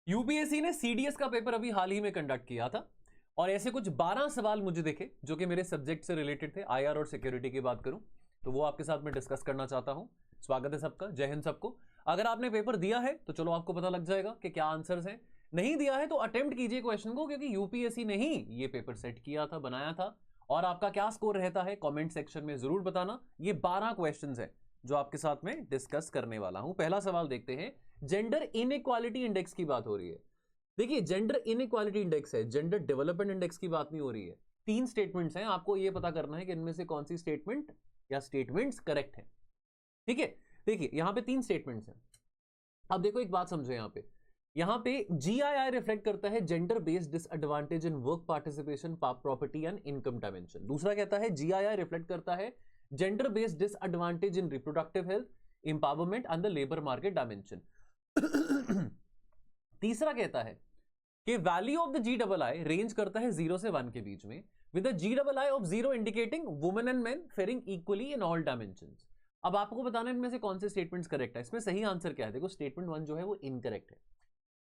UPSC ने CDS का paper अभी हाल ही में कंडक्ट किया था और ऐसे कुछ 12 सवाल मुझे दिखे जो कि मेरे सब्जेक्ट से रिलेटेड थे। आईआर और सिक्योरिटी की बात करूं तो वो आपके साथ में डिस्कस करना चाहता हूं। स्वागत है सबका, जय हिंद सबको। अगर आपने पेपर दिया है तो चलो आपको पता लग जाएगा कि क्या आंसर्स हैं। नहीं दिया है तो अटेम्प्ट कीजिए क्वेश्चन को, क्योंकि यूपीएससी ने ही ये पेपर सेट किया था, बनाया था। और आपका क्या स्कोर रहता है कमेंट सेक्शन में जरूर बताना। ये 12 क्वेश्चंस हैं जो आपके साथ में डिस्कस करने वाला हूं। पहला सवाल देखते हैं। जेंडर इनइक्वालिटी इंडेक्स की बात हो रही है। देखिए, जेंडर इनइक्वालिटी इंडेक्स है, जेंडर डेवलपमेंट इंडेक्स की बात नहीं हो रही है। 3 स्टेटमेंट्स हैं, आपको यह पता करना है कि इनमें से कौन सी स्टेटमेंट या स्टेटमेंट्स करेक्ट है। ठीक है, देखिए यहां पे 3 स्टेटमेंट्स हैं। अब देखो एक बात समझो, यहां पे जीआईआई रिफ्लेक्ट करता है gender based disadvantage in work participation, property and income dimension. दूसरा कहता है जीआईआई रिफ्लेक्ट करता है gender based disadvantage in reproductive health, empowerment and the labour market dimension. तीसरा कहता है कि value of the G double I range करता है 0 से 1 के बीच में, with the G double I of 0 indicating women and men faring equally in all dimensions. अब आपको बताना है इनमें से कौन से स्टेटमेंट्स करेक्ट है। इसमें सही आंसर क्या है? देखो, स्टेटमेंट 1 जो है वो इनकरेक्ट है।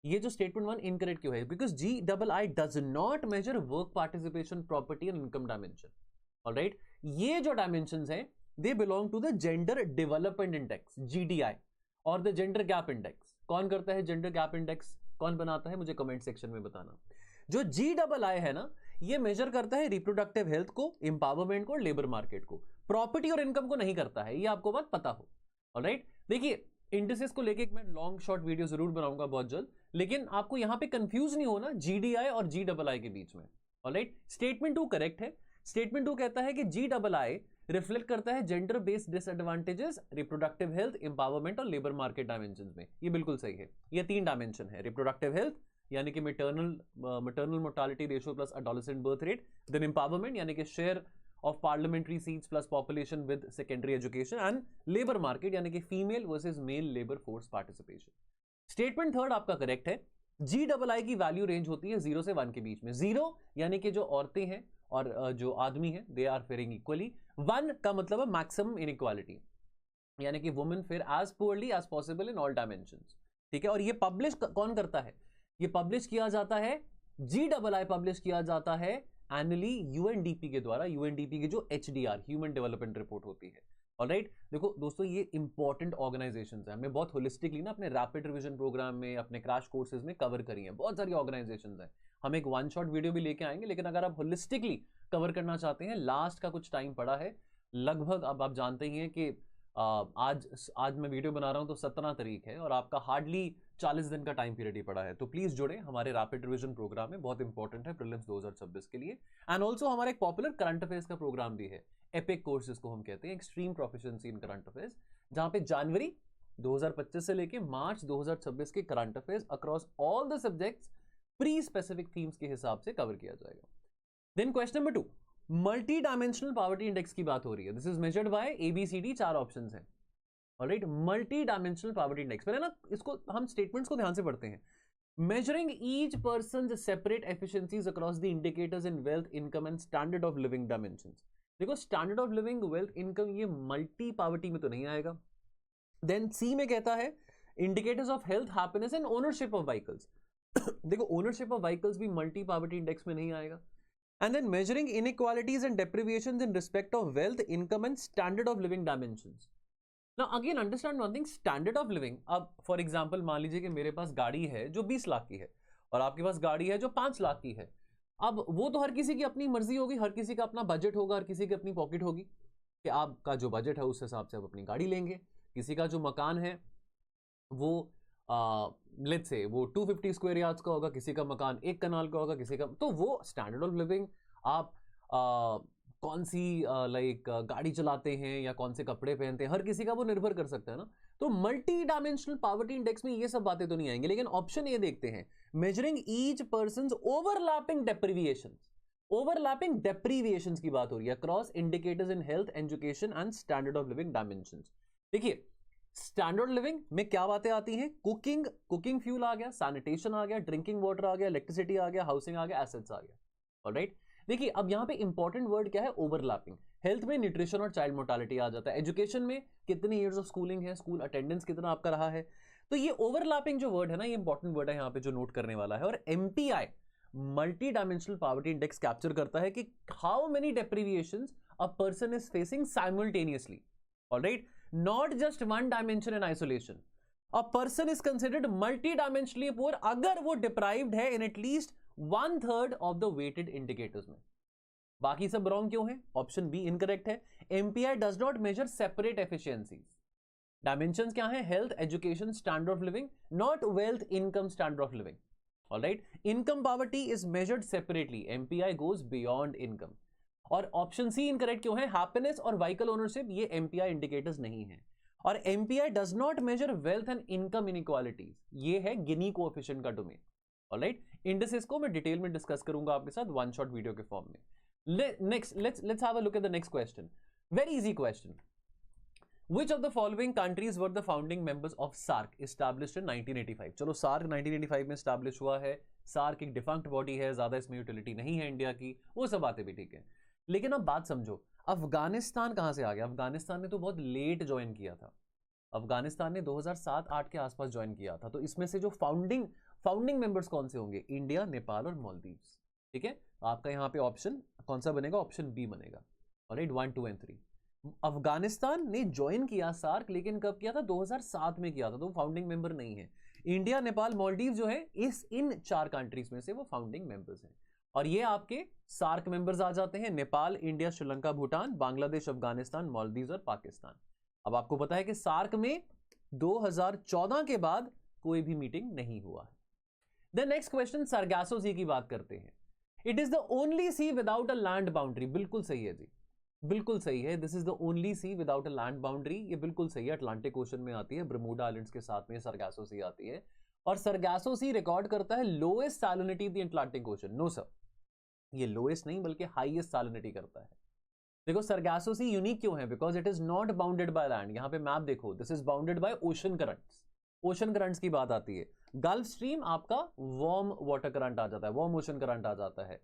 ये जो स्टेटमेंट 1 इनकरेक्ट क्यों है? Because G double I does not measure work participation, property and income dimension. Alright, ये जो डायमेंशंस हैं they belong to the gender development index, GDI, और द जेंडर गैप इंडेक्स। कौन करता है जेंडर गैप इंडेक्स? कौन बनाता है? मुझे कमेंट सेक्शन में बताना। जो जी डबल आई है ना, ये मेजर करता है रिप्रोडक्टिव हेल्थ को, एम्पावरमेंट को, लेबर मार्केट को। प्रॉपर्टी और इनकम को नहीं करता है, ये आपको बात पता हो। ऑलराइट, देखिए इंडिसेस को लेके मैं लॉन्ग शॉर्ट वीडियो जरूर बनाऊंगा बहुत जल्द, लेकिन आपको यहां पे कंफ्यूज नहीं होना जीडीआई और जी डबल आई के बीच में। ऑलराइट, स्टेटमेंट 2 करेक्ट है। स्टेटमेंट 2 कहता है कि जी डबल आई रिफ्लेक्ट करता है gender based disadvantages, reproductive health, empowerment और लेबर मार्केट डायमेंशंस में। ये बिल्कुल सही है। ये 3 डायमेंशन है, रिप्रोडक्टिव हेल्थ यानी कि maternal mortality ratio plus adolescent birth rate, then empowerment यानी कि share of parliamentary seats plus population with secondary education, and labour market यानी कि female versus male labour force participation. Statement 3 आपका correct है। जी double आई की value range होती है 0 से 1 के बीच में। 0 यानी कि जो औरतें हैं और जो आदमी हैं दे आर फेयरिंग इक्वली। 1 का मतलब है मैक्सिमम इनइक्वालिटी, यानी कि women fare as poorly as possible in all dimensions. ठीक है, और ये पब्लिश कौन करता है? ये पब्लिश किया जाता है, जी डबल आई पब्लिश किया जाता है एनुअली यूएनडीपी के द्वारा। यूएनडीपी की जो एचडीआर ह्यूमन डेवलपमेंट रिपोर्ट होती है। ऑलराइट, देखो दोस्तों, ये इंपॉर्टेंट ऑर्गेनाइजेशंस हैं। हमने बहुत होलिस्टिकली ना अपने रैपिड रिवीजन प्रोग्राम में, अपने क्रैश कोर्सेज में कवर करी हैं। बहुत सारी ऑर्गेनाइजेशंस हैं। हम एक 1 शॉट वीडियो भी लेके आएंगे, लेकिन अगर आप होलिस्टिकली कवर करना चाहते हैं, लास्ट का कुछ टाइम पड़ा है लगभग। अब आप जानते ही हैं कि आज मैं वीडियो बना रहा हूं तो 17 तारीख है और आपका हार्डली 40 दिन का टाइम पीरियड ही पड़ा है। तो प्लीज जुड़े हमारे रैपिड रिवीजन प्रोग्राम में, बहुत इंपॉर्टेंट है प्रीलिम्स 2026 के लिए। एंड ऑल्सो हमारा एक पॉपुलर करंट अफेयर्स का प्रोग्राम भी है, एपिक कोर्सेज को हम कहते हैं, extreme proficiency in current affairs, जहां पे जनवरी 2025 से लेके मार्च 2026 के current affairs across all the subjects pre specific themes के हिसाब से कवर किया जाएगा। Then question number 2, multi dimensional poverty index की बात हो रही है। This is measured by ABCD, 4 options हैं। Alright, multi dimensional poverty index, पहले ना इसको हम स्टेटमेंट्स को ध्यान से पढ़ते हैं। Measuring each person separate efficiencies across the indicators in wealth, income and standard of living dimensions. देखो, standard of living, wealth, income, ये मल्टी पॉवर्टी में तो नहीं आएगा। देन सी में कहता है indicators of health, happiness and ownership of vehicles. देखो, ओनरशिप ऑफ व्हीकल्स भी मल्टी पॉवर्टी इंडेक्स में नहीं आएगा। And then measuring inequalities and deprivations in respect of wealth, income and standard of living dimensions. Now again understand one thing, standard of living. अब for example मान लीजिए कि मेरे पास गाड़ी है जो 20 लाख की है और आपके पास गाड़ी है जो 5 लाख की है। अब वो तो हर किसी की अपनी मर्जी होगी, हर किसी का अपना बजट होगा, हर किसी की अपनी पॉकेट होगी कि आपका जो बजट है उस हिसाब से आप अपनी गाड़ी लेंगे। किसी का जो मकान है वो लेट्स से वो 250 स्क्वायर यार्ड्स का होगा, किसी का मकान 1 कनाल का होगा, किसी का, तो वो स्टैंडर्ड ऑफ लिविंग, आप कौन सी गाड़ी चलाते हैं या कौन से कपड़े पहनते हैं, हर किसी का वो निर्भर कर सकता है ना। तो मल्टी डायमेंशनल पॉवर्टी इंडेक्स में ये सब बातें तो नहीं आएंगी, लेकिन ऑप्शन ये देखते हैं, measuring each person's overlapping deprivations. Overlapping deprivations की बात हो रही है across indicators in health, education and standard of living dimensions. देखिए, स्टैंडर्ड लिविंग में क्या बातें आती हैं? कुकिंग फ्यूल आ गया, सैनिटेशन आ गया, ड्रिंकिंग वाटर आ गया, इलेक्ट्रिसिटी आ गया, हाउसिंग आ गया, एसेट्स आ गया। ऑलराइट, देखिए अब यहां पे इंपॉर्टेंट वर्ड क्या है? ओवरलैपिंग। हेल्थ में न्यूट्रिशन और चाइल्ड मोर्टालिटी आ जाता है। एजुकेशन में कितने ईयर्स ऑफ स्कूलिंग है, स्कूल अटेंडेंस कितना आपका रहा है। तो ये ओवरलैपिंग जो वर्ड है ना, ये इंपॉर्टेंट वर्ड है यहां पे जो नोट करने वाला है। और MPI multi dimensional poverty index capture करता है कि how many deprivations a person is facing simultaneously, alright, not just one dimension in isolation. A person is considered multi dimensionally poor अगर वो डिप्राइव्ड है in at least 1/3 of the weighted indicators में। बाकी सब wrong क्यों है? ऑप्शन बी इनकरेक्ट है। MPI does not measure separate efficiencies. Dimensions क्या है? Health, education, standard of living, not wealth, income, standard of living, alright. Income poverty is measured separately, MPI goes beyond income. और option C incorrect क्यों है? Happiness और vehicle ownership ये MPI indicators नहीं है। और MPI does not measure wealth and income inequalities, ये है गिनी कोएफिशिएंट का डोमेन, ऑलराइट। इंडिसेस को मैं डिटेल में डिस्कस करूंगा आपके साथ वन शॉट वीडियो के फॉर्म में। Next, let's have a look at the next question. Very easy question. Which of the following countries were the founding members of SAARC established in 1985? चलो SAARC 1985 में established हुआ है। SAARC एक defunct body है, ज्यादा इसमें utility नहीं है इंडिया की, वो सब बातें भी ठीक है। लेकिन अब बात समझो, अफगानिस्तान कहां से आ गया? अफगानिस्तान ने तो बहुत लेट ज्वाइन किया था। अफगानिस्तान ने 2007-8 के आसपास ज्वाइन किया था। तो इसमें से जो फाउंडिंग मेंबर्स कौन से होंगे? इंडिया, नेपाल और मालदीव्स, ठीक है। आपका यहां पे ऑप्शन कौन सा बनेगा? ऑप्शन बी बनेगा, ऑलराइट। 1, 2 एंड 3। अफगानिस्तान ने ज्वाइन किया सार्क, लेकिन कब किया था? 2007 में किया था, तो फाउंडिंग मेंबर नहीं है। इंडिया, नेपाल, मालदीव जो है इन 4 कंट्रीज में से वो फाउंडिंग मेंबर्स हैं। और ये आपके सार्क मेंबर्स आ जाते हैं: नेपाल, इंडिया, श्रीलंका, भूटान, बांग्लादेश, अफगानिस्तान, मालदीव और पाकिस्तान। अब आपको पता है कि सार्क में 2014 के बाद कोई भी मीटिंग नहीं हुआ है। The next question, Sargasso sea की बात करते हैं। It is the only sea without a land boundary. बिल्कुल सही है जी, बिल्कुल सही है। This is the only sea without a land boundary, ये बिल्कुल सही है। अटलांटिक ओशन में आती है, बर्मुडा आइलैंड्स के साथ में सरगासो सी आती है। और सरगासो सी रिकॉर्ड करता है lowest salinity the Atlantic Ocean. No sir, ये लोएस्ट नहीं बल्कि हाईएस्ट सैलिनिटी करता है। देखो सरगासो सी यूनिक क्यों है? Because it is not bounded by land. यहां पे मैप देखो, this is bounded by ocean currents. Ocean currents की बात आती है। गल्फ स्ट्रीम आपका वार्म वाटर करंट आ जाता है, वार्म ओशन करंट आ जाता है,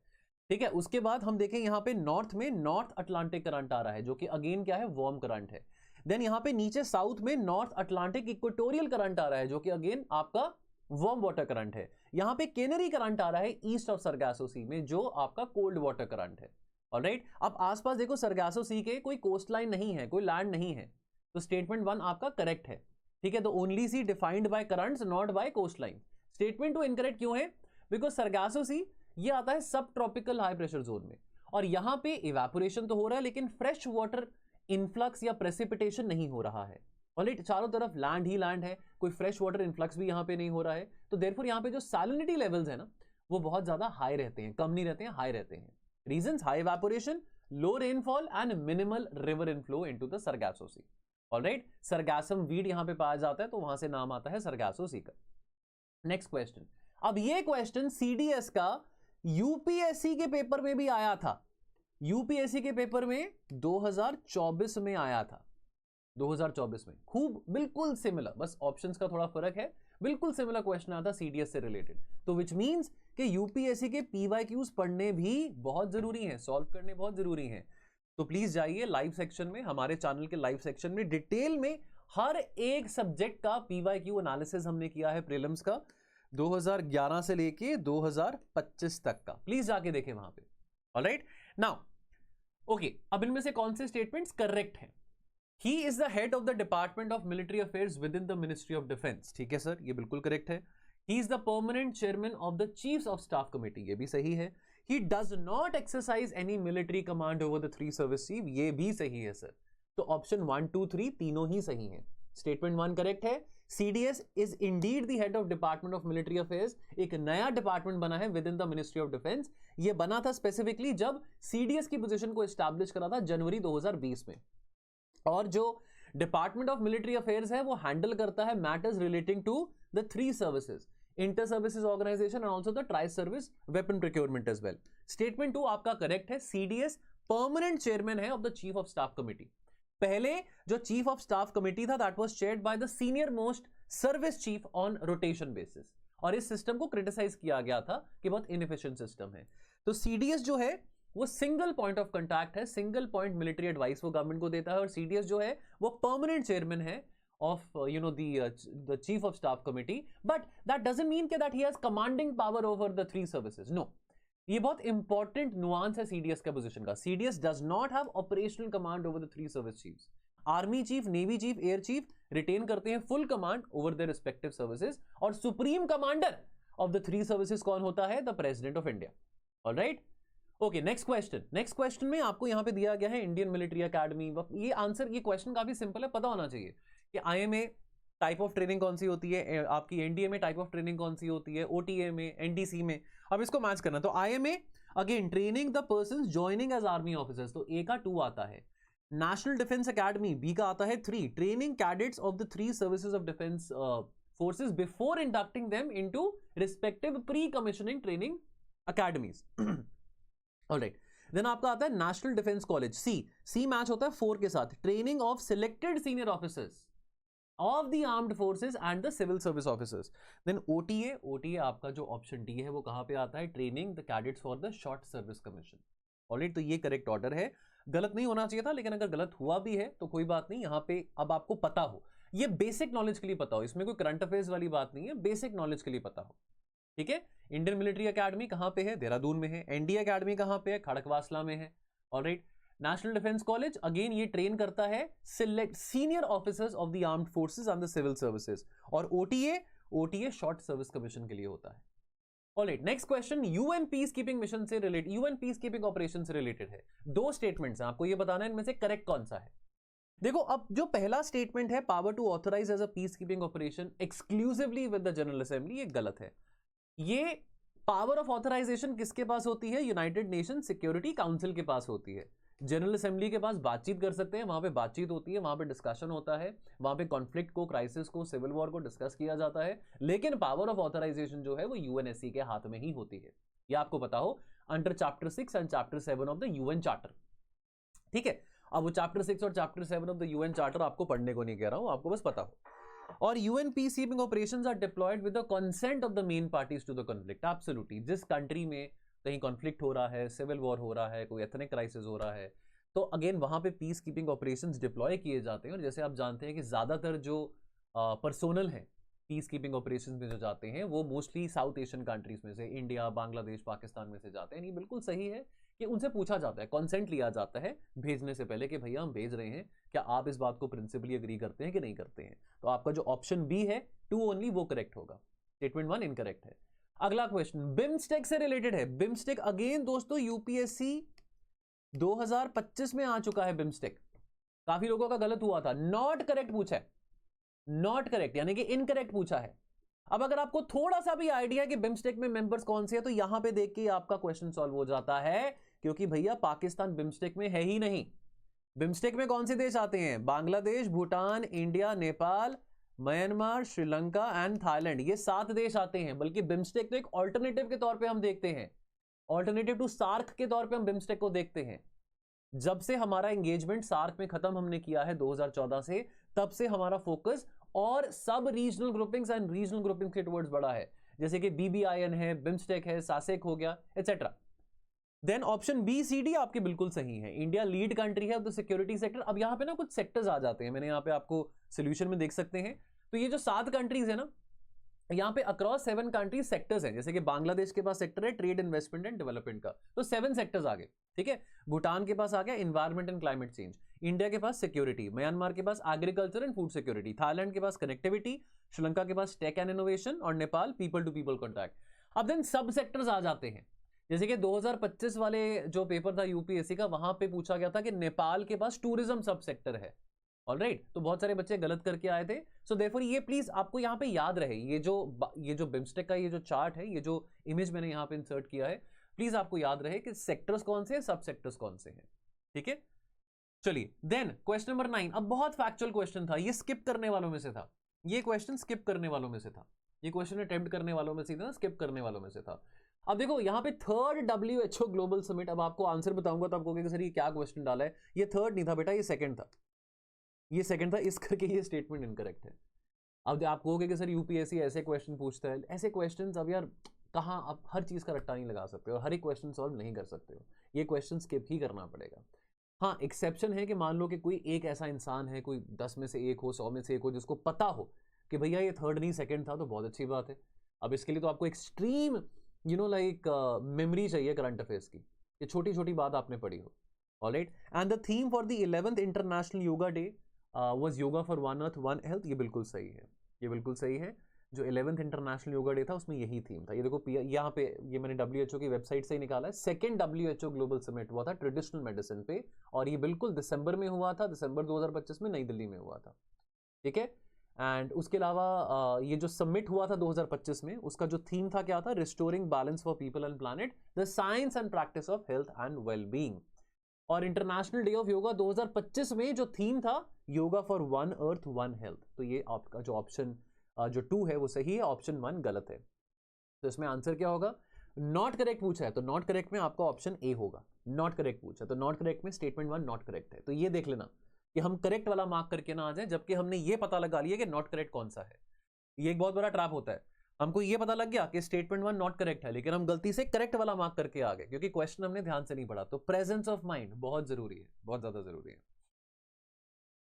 ठीक है। उसके बाद हम देखें यहां पे नॉर्थ में नॉर्थ अटलांटिक करंट आ रहा है, जो कि अगेन क्या है? वार्म करंट है। देन यहां पे नीचे साउथ में नॉर्थ अटलांटिक इक्वेटोरियल करंट आ रहा है, जो कि अगेन आपका वार्म वाटर करंट है। यहां पे कैनरी करंट आ रहा है ईस्ट ऑफ सरगासो सी में, जो आपका कोल्ड वाटर करंट है, ऑलराइट। अब आसपास देखो, सरगासो सी के कोई कोस्ट लाइन नहीं है, कोई लैंड नहीं है, तो स्टेटमेंट 1 आपका करेक्ट है, ठीक है। तो only sea defined by currents, not by coast line. Statement 2 incorrect क्यों है? बिकॉज सरगासो सी ये आता है सब ट्रॉपिकल हाई प्रेशर जोन में, और यहां पे इवेपोरेशन तो हो रहा है लेकिन फ्रेश वाटर इनफ्लक्स या प्रेसिपिटेशन नहीं हो रहा है, ऑलराइट। चारों तरफ लैंड ही लैंड है, कोई फ्रेश वाटर इनफ्लक्स भी यहां पे नहीं हो रहा है। तो देयरफॉर यहां पे जो सैलिनिटी लेवल्स है ना, वो बहुत ज्यादा हाई रहते हैं, कम नहीं रहते हैं, हाई रहते हैं। Reasons: high evaporation, low rainfall and minimal river inflow into the Sargasso sea, alright. Sargassum weed यहां पे पाया जाता है, तो वहां से नाम आता है सरगासो सी का। Next question. अब ये क्वेश्चन सीडीएस का यूपीएससी के पेपर में भी आया था। यूपीएससी के पेपर में 2024 में आया था, 2024 में। खूब बिल्कुल सिमिलर, बस ऑप्शंस का थोड़ा फर्क है, बिल्कुल सिमिलर क्वेश्चन आता सीडीएस से रिलेटेड। तो विच मींस कि यूपीएससी के पीवाईक्यूज पढ़ने भी बहुत जरूरी हैं, सॉल्व करने बहुत जरूरी हैं। तो प्लीज जाइए लाइव सेक्शन में, हमारे चैनल के लाइव सेक्शन में डिटेल में हर एक सब्जेक्ट का पीवाईक्यू एनालिसिस हमने किया है, प्रीलिम्स का 2011 से लेके 2025 तक का। प्लीज जाके देखें वहां पे, ऑलराइट। नाउ ओके, अब इनमें से कौन से स्टेटमेंट्स करेक्ट हैं? He is the head of the department of military affairs with in the ministry of defence, ठीक है सर, ये बिल्कुल करेक्ट है। He is the permanent chairman of the chiefs of staff committee, ये भी सही है। He does not exercise any military command over the 3 service chief, ये भी सही है सर। तो ऑप्शन 1, 2, 3 तीनों ही सही हैं। स्टेटमेंट 1 करेक्ट है। CDS is Indeed the head of department of military affairs, एक नया डिपार्टमेंट बना है with in the ministry of defence. ये बना था स्पेसिफिकली जब CDS की पोजीशन को एस्टैब्लिश करा था जनवरी 2020 में। और जो डिपार्टमेंट ऑफ मिलिट्री अफेयर्स है वो हैंडल करता है matters relating to the 3 services, inter services organization and also the tri service weapon procurement as well. Statement 2 आपका करेक्ट है। CDS परमानेंट चेयरमैन है of the chief of staff committee. पहले जो chief of staff committee था that was chaired by the senior most service chief on rotation basis, और इस system को criticise किया गया था कि बहुत इनएफिशिएंट सिस्टम है। तो CDS जो है वो सिंगल पॉइंट ऑफ कांटेक्ट है, सिंगल पॉइंट मिलिट्री एडवाइस वो गवर्नमेंट को देता है, और CDS जो है वो परमानेंट चेयरमैन है of the chief of staff committee, but that doesn't mean that he has commanding power over the three services. No, ये बहुत इंपॉर्टेंट नुआंस है सीडीएस का पोजीशन का. CDS does not have operational command over the three service chiefs. Army chief, navy chief, air chief retain करते हैं full command over their respective services, और supreme commander of the three services कौन होता है? The president of India. Alright, okay. Next question में आपको यहां पे दिया गया है इंडियन मिलिट्री एकेडमी. ये आंसर, ये क्वेश्चन काफी सिंपल है, पता होना चाहिए कि आईएमए टाइप ऑफ ट्रेनिंग कौन सी होती है, आपकी एनडीए में टाइप ऑफ ट्रेनिंग कौन सी होती है, ओटीए में, एनडीसी में. अब इसको मैच करना. तो IMA again training the persons joining as army officers, तो ए का 2 आता है. नेशनल डिफेंस एकेडमी बी का आता है 3, training cadets of the three services of defence forces before inducting them into respective pre commissioning training academies. Alright, then आपका आता है National Defence College C match होता है 4 के साथ, training of selected senior officers of the armed forces and the civil service officers. Then OTA आपका जो option D है वो कहां पे आता है? Training the cadets for the short service commission. Alright, तो ये करेक्ट ऑर्डर है. गलत नहीं होना चाहिए था, लेकिन अगर गलत हुआ भी है तो कोई बात नहीं. यहां पे अब आपको पता हो, ये बेसिक नॉलेज के लिए पता हो, इसमें कोई करंट अफेयर्स वाली बात नहीं है, बेसिक नॉलेज के लिए पता हो. ठीक है. इंडियन मिलिट्री एकेडमी कहां पे है? देहरादून में है. एनडीए एकेडमी कहां पे है? खड़कवासला में है. Alright, National Defence College again ये ट्रेन करता है select senior officers of the armed forces and the civil services. और ओटीए शॉर्ट सर्विस कमीशन के लिए होता है. Alright, next question UN peace keeping mission से related, UN peace keeping operation से रिलेटेड है. 2 स्टेटमेंट्स हैं, आपको ये बताना है इनमें से करेक्ट कौन सा है. देखो, अब जो पहला स्टेटमेंट है power to authorize as a peace keeping operation exclusively with the General Assembly, ये गलत है. ये पावर ऑफ ऑथराइजेशन किसके पास होती है? यूनाइटेड नेशन सिक्योरिटी काउंसिल के पास होती है. जनरल असेंबली के पास बातचीत कर सकते हैं, वहां पे बातचीत होती है, वहां पे डिस्कशन होता है, वहां पे कॉन्फ्लिक्ट को, क्राइसिस को, सिविल वॉर को डिस्कस किया जाता है. लेकिन पावर ऑफ ऑथराइजेशन जो है वो यूएनएससी के हाथ में ही होती है. ये आपको पता हो, under chapter 6 and chapter 7 of the UN charter. ठीक है. अब वो चैप्टर 6 और chapter 7 of the UN charter आपको पढ़ने को नहीं कह रहा हूं, आपको बस पता हो. और UN peace keeping operations are deployed with the consent of the main parties to the conflict. Absolutely, जिस कंट्री में कहीं कॉन्फ्लिक्ट हो रहा है, सिविल वॉर हो रहा है, कोई एथनिक क्राइसिस हो रहा है, तो अगेन वहां पे पीस कीपिंग ऑपरेशंस डिप्लॉय किए जाते हैं. और जैसे आप जानते हैं कि ज्यादातर जो पर्सोनल हैं पीस कीपिंग ऑपरेशंस में जो जाते हैं वो मोस्टली साउथ एशियन कंट्रीज में से, इंडिया, बांग्लादेश, पाकिस्तान में से जाते हैं. ये बिल्कुल सही है कि उनसे पूछा जाता है, कंसेंट लिया जाता है भेजने से पहले कि भैया हम भेज रहे हैं, क्या आप इस बात को प्रिंसिपली एग्री करते हैं कि नहीं करते हैं. तो आपका जो ऑप्शन बी है 2 ओनली, वो करेक्ट होगा. स्टेटमेंट 1 इनकरेक्ट है. अगला क्वेश्चन बिम्स्टेक से रिलेटेड है. बिम्स्टेक अगेन दोस्तों यूपीएससी 2025 में आ चुका है. बिम्स्टेक काफी लोगों का गलत हुआ था, नॉट करेक्ट पूछा है, नॉट करेक्ट यानी कि इनकरेक्ट पूछा है. अब अगर आपको थोड़ा सा भी आइडिया कि बिम्स्टेक में मेंबर्स कौन से हैं, तो यहां पे देख के आपका क्वेश्चन सॉल्व हो जाता है, क्योंकि भैया पाकिस्तान बिम्स्टेक में है ही नहीं. बिम्स्टेक में कौन से देश आते हैं? Bangladesh, Bhutan, India, Nepal, Myanmar, Sri Lanka and Thailand. ये 7 देश आते हैं. बल्कि बिम्स्टेक तो एक ऑल्टरनेटिव के तौर पे हम देखते हैं, ऑल्टरनेटिव टू सार्क के तौर पे हम बिम्स्टेक को देखते हैं. जब से हमारा एंगेजमेंट सार्क में खत्म हमने किया है 2014 से, तब से हमारा फोकस और सब regional groupings and regional groupings के टुवर्ड्स बढ़ा है. जैसे कि बीबीआईएन है, बिम्स्टेक है, सासेक हो गया, etcetera. Then option B C D आपके बिल्कुल सही है. इंडिया लीड कंट्री है ऑफ द सिक्योरिटी सेक्टर. अब यहां पे ना कुछ सेक्टर्स आ जाते हैं, मैंने यहां पे आपको सोल्यूशन में देख सकते हैं. तो ये जो 7 कंट्रीज है ना, यहां पे अक्रॉस 7 कंट्रीज सेक्टर्स हैं. जैसे कि बांग्लादेश के पास सेक्टर है ट्रेड, इन्वेस्टमेंट एंड डेवलपमेंट का, तो 7 सेक्टर्स आ गए. ठीक है. भूटान के पास आ गया environment and climate change, India के पास सिक्योरिटी, म्यांमार के पास agriculture and food security, Thailand के पास कनेक्टिविटी, श्रीलंका के पास टेक एंड इनोवेशन, और Nepal people to people contact. अब देन सब सेक्टर्स आ जाते हैं. जैसे कि 2025 वाले जो पेपर था यूपीएससी का, वहां पे पूछा गया था कि नेपाल के पास टूरिज्म सब सेक्टर है. ऑलराइट, तो बहुत सारे बच्चे गलत करके आए थे. सो देयरफॉर ये प्लीज आपको यहां पे याद रहे, ये जो बिम्स्टेक का ये जो चार्ट है, ये जो इमेज मैंने यहां पे इंसर्ट किया है, प्लीज आपको याद रहे कि सेक्टर्स कौन से हैं, सब सेक्टर्स कौन से हैं. ठीक है. चलिए देन क्वेश्चन नंबर 9. अब बहुत फैक्चुअल क्वेश्चन था, ये स्किप करने वालों में से था, ये क्वेश्चन स्किप करने वालों में से था, ये क्वेश्चन अटेम्प्ट करने वालों में से था, स्किप करने वालों में से था. अब देखो यहां पे 3rd WHO ग्लोबल समिट. अब आपको आंसर बताऊंगा तो आपको कहोगे सर ये क्या क्वेश्चन डाला है. ये 3rd नहीं था बेटा, ये 2nd था, ये 2nd था, इस करके ये स्टेटमेंट इनकरेक्ट है. अब आप कहोगे कि सर यूपीएससी ऐसे क्वेश्चन पूछता है, ऐसे क्वेश्चन अब यार कहां, आप हर चीज का रट्टा नहीं लगा सकते और हर एक क्वेश्चन सॉल्व नहीं कर सकते हो, ये क्वेश्चन स्किप ही करना पड़ेगा. हाँ, एक्सेप्शन है कि मान लो कि कोई एक ऐसा इंसान है, कोई 10 में से एक हो, 100 में से एक हो, जिसको पता हो कि भैया ये थर्ड नहीं सेकंड था, तो बहुत अच्छी बात है। अब इसके लिए तो आपको एक्सट्रीम लाइक मेमोरी चाहिए करंट अफेयर्स की, ये छोटी छोटी बात आपने पढ़ी हो। Alright, and the theme for the 11th international yoga day was yoga for one earth one health. ये बिल्कुल सही है, ये बिल्कुल सही है। जो 11th इंटरनेशनल योगा डे था उसमें यही थीम था। ये देखो यहाँ पे, ये मैंने WHO की वेबसाइट से ही निकाला है। सेकंड WHO ग्लोबल समिट हुआ था ट्रेडिशनल मेडिसिन पे, और ये बिल्कुल दिसंबर में हुआ था, दिसंबर 2025 में नई दिल्ली में हुआ था। ठीक है, एंड उसके अलावा ये जो समिट हुआ था 2025 में, उसका जो थीम था क्या था, restoring balance for people and planet, the science and practice of health and wellbeing. और इंटरनेशनल डे ऑफ योगा 2025 में जो थीम था, yoga for one earth one health. तो ये आपका जो ऑप्शन जो 2 है वो सही है, ऑप्शन 1 गलत है। तो इसमें आंसर क्या होगा, नॉट करेक्ट पूछा है तो नॉट करेक्ट में आपका ऑप्शन ए होगा। नॉट करेक्ट पूछा तो नॉट करेक्ट में स्टेटमेंट 1 नॉट करेक्ट है। तो ये देख लेना कि हम करेक्ट वाला मार्क करके ना आ जाए, जबकि हमने ये पता लगा लिया कि नॉट करेक्ट कौन सा है। ये एक बहुत बड़ा ट्रैप होता है, हमको ये पता लग गया कि स्टेटमेंट 1 नॉट करेक्ट है, लेकिन हम गलती से करेक्ट वाला मार्क करके आ गए, क्योंकि क्वेश्चन हमने ध्यान से नहीं पढ़ा। तो प्रेजेंस ऑफ माइंड बहुत जरूरी है, बहुत ज्यादा जरूरी है।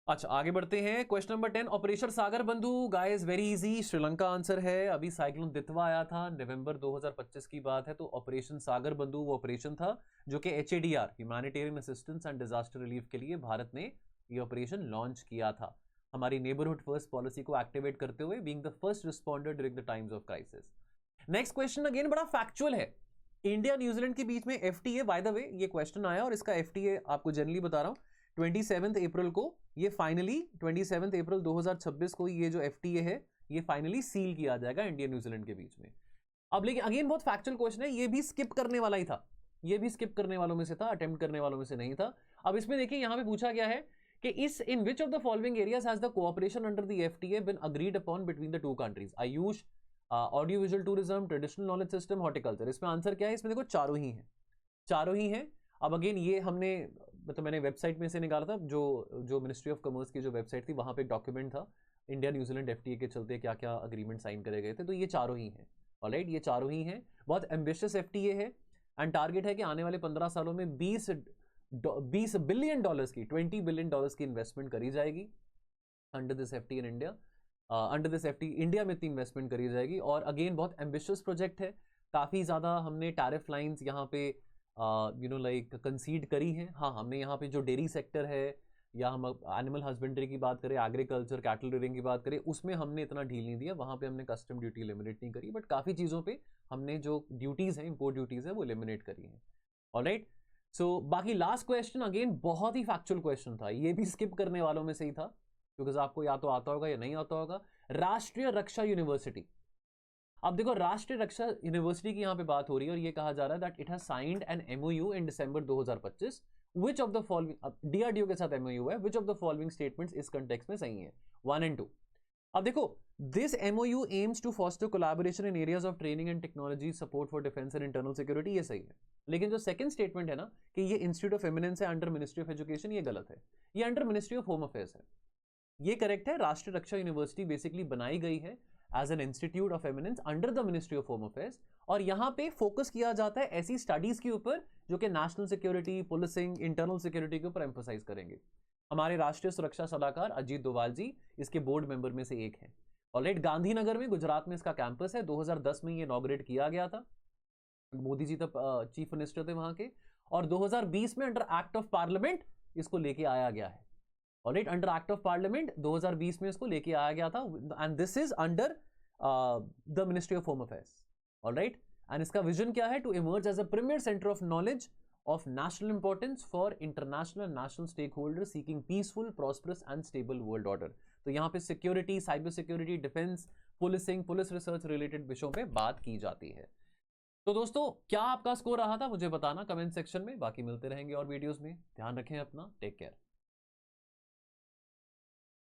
अच्छा, आगे बढ़ते हैं। क्वेश्चन नंबर 10, ऑपरेशन सागर बंधु। Guys very easy, Sri Lanka answer है। अभी साइक्लोन दितवा आया था, नवंबर 2025 की बात है। तो ऑपरेशन सागर बंधु वो ऑपरेशन था जो कि HADR humanitarian assistance and disaster relief के लिए भारत ने ये ऑपरेशन लॉन्च किया था, हमारी नेबरहुड फर्स्ट पॉलिसी को एक्टिवेट करते हुए, being the first responder during the times of crisis. Next question again बड़ा फैक्चुअल है। इंडिया न्यूजीलैंड के बीच में FTA, बाय द वे ये क्वेश्चन आया, और इसका FTA आपको जनरली बता रहा हूं, 27 अप्रैल को ये फाइनली 27 अप्रैल 2026 को ये जो FTA है ये फाइनली सील किया जाएगा इंडिया न्यूजीलैंड के बीच में। अब लेकिन अगेन बहुत फैक्चुअल क्वेश्चन है, ये भी स्किप करने वाला ही था, ये भी स्किप करने वालों में से था, अटेम्प्ट करने वालों में से नहीं था। अब इसमें देखिए यहां पे पूछा गया है कि इस in which of the following areas has the cooperation under the FTA been agreed upon between the two countries, AYUSH, audio visual tourism, traditional knowledge system, horticulture. इसमें आंसर क्या है, इसमें देखो चारों ही हैं, चारों ही हैं। अब अगेन ये हमने मतलब मैंने वेबसाइट में से निकाला था, जो मिनिस्ट्री ऑफ कॉमर्स की जो वेबसाइट थी, वहां पे एक डॉक्यूमेंट था, इंडिया न्यूजीलैंड FTA के चलते क्या क्या अग्रीमेंट साइन करे गए थे। तो ये चारों ही हैं, ऑलराइट, ये चारों ही हैं। बहुत एम्बिशियस FTA है, एंड टारगेट है कि आने वाले 15 सालों में 20 बिलियन डॉलर्स की, 20 बिलियन डॉलर्स की इन्वेस्टमेंट करी जाएगी under this FTA in India. Under this FTA India में इतनी इन्वेस्टमेंट करी जाएगी, और अगेन बहुत एम्बिशियस प्रोजेक्ट है। काफ़ी ज़्यादा हमने टैरिफ लाइन्स यहाँ पे लाइक कंसीड करी है। हाँ, हमने यहाँ पे जो डेयरी सेक्टर है, या हम एनिमल हस्बेंड्री की बात करें, एग्रीकल्चर, कैटल रेयरिंग की बात करें, उसमें हमने इतना ढील नहीं दिया, वहाँ पे हमने कस्टम ड्यूटी एलिमिनेट नहीं करी, बट काफ़ी चीज़ों पे हमने जो ड्यूटीज़ हैं, इंपोर्ट ड्यूटीज़ है, वो एलिमिनेट करी हैं। ऑलराइट, सो बाकी लास्ट क्वेश्चन अगेन बहुत ही फैक्चुअल क्वेश्चन था, ये भी स्किप करने वालों में से ही था, क्योंकि आपको या तो आता होगा या नहीं आता होगा। राष्ट्रीय रक्षा यूनिवर्सिटी, अब देखो राष्ट्रीय रक्षा यूनिवर्सिटी की यहां पे बात हो रही है, और ये कहा जा रहा है that it has signed an MOU in December 2025, which of the following, DRDO के साथ MOU है, which of the following statements इस कंटेक्स्ट में सही है, 1 और 2। अब देखो, this MOU aims to foster collaboration in areas of training and technology, support for defence and internal security, ये सही है। लेकिन जो सेकंड स्टेटमेंट है ना कि ये इंस्टीट्यूट ऑफ एमिनेंस है अंडर मिनिस्ट्री ऑफ एजुकेशन, ये गलत है, ये under ministry of home affairs है। ये करेक्ट है, राष्ट्रीय रक्षा यूनिवर्सिटी बेसिकली बनाई गई है as an institute of eminence under the ministry of home affairs, और यहां पे फोकस किया जाता है ऐसी स्टडीज के ऊपर जो कि national security, policing, internal security के ऊपर एम्फोसाइज करेंगे। हमारे राष्ट्रीय सुरक्षा सलाहकार अजीत डोवाल जी इसके बोर्ड मेंबर में से एक हैं। ऑलराइट, गांधीनगर में गुजरात में इसका कैंपस है, 2010 में ये इनॉग्रेट किया गया था, मोदी जी तब चीफ मिनिस्टर थे वहां के, और 2020 में अंडर एक्ट ऑफ पार्लियामेंट इसको लेके आया गया है। Alright, under act of parliament 2020 में इसको लेके आया गया था, and this is under the ministry of home affairs. Alright, and इसका विजन क्या है, to emerge as a premier centre of knowledge of national importance for international and national stakeholder seeking peaceful, prosperous and stable world order. तो यहाँ पे security, cyber security, defence, policing, police research related विषयों पे बात की जाती है। तो दोस्तों, क्या आपका स्कोर रहा था मुझे बताना कमेंट सेक्शन में, बाकी मिलते रहेंगे और वीडियोस में। ध्यान रखें अपना, टेक केयर।